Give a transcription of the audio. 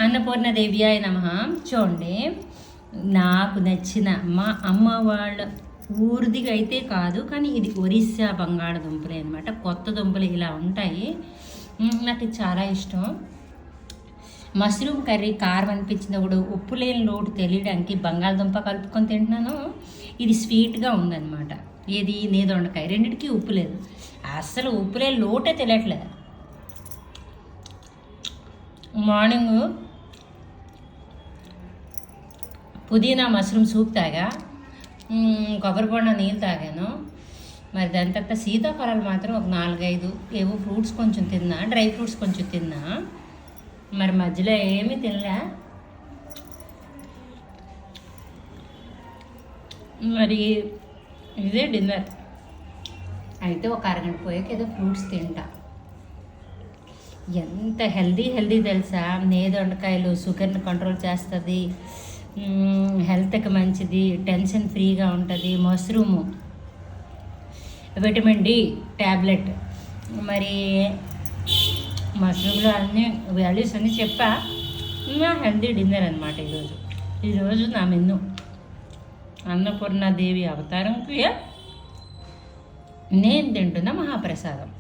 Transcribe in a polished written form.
అన్నపూర్ణదేవ్యాయ నమః. చూడండి, నాకు నచ్చిన మా అమ్మ వాళ్ళ ఊరిదిగా అయితే కాదు, కానీ ఇది ఒరిస్సా బంగాళదుంపలే అనమాట. కొత్త దుంపలు ఇలా ఉంటాయి, నాకు చాలా ఇష్టం. మష్రూమ్ కర్రీ కారం అనిపించినప్పుడు ఉప్పు లేని లోటు తెలియడానికి బంగాళదుంప కలుపుకొని తింటున్నాను. ఇది స్వీట్గా ఉందన్నమాట. ఏది నేదొండకాయ, రెండింటికి ఉప్పు లేదు. అస్సలు ఉప్పు లేని లోటే తెలియట్లేదు. మార్నింగ్ పుదీనా మష్రూమ్ సూప్ తాగా, కొబ్బరి బొండ నీళ్ళు తాగాను. మరి దాని తర్వాత సీతాఫలాలు మాత్రం ఒక 4-5 ఏవో ఫ్రూట్స్ కొంచెం తిన్నా, డ్రై ఫ్రూట్స్ కొంచెం తిన్నా. మరి మధ్యలో ఏమీ తినలే. మరి ఇదే డిన్నర్. అయితే ఒక అరగంట పోయాక ఏదో ఫ్రూట్స్ తింటా. ఎంత హెల్దీ తెలుసా. నేదొండకాయలు షుగర్ని కంట్రోల్ చేస్తుంది, హెల్త్కి మంచిది, టెన్షన్ ఫ్రీగా ఉంటుంది. Mushroom vitamin D tablet. మరి మష్రూమ్లో అన్ని వాల్యూస్ అన్నీ చెప్పా. హెల్దీ డిన్నర్ అనమాట ఈరోజు నా మెన్ను. అన్నపూర్ణాదేవి అవతారం క్రియ, నేను తింటున్న మహాప్రసాదం.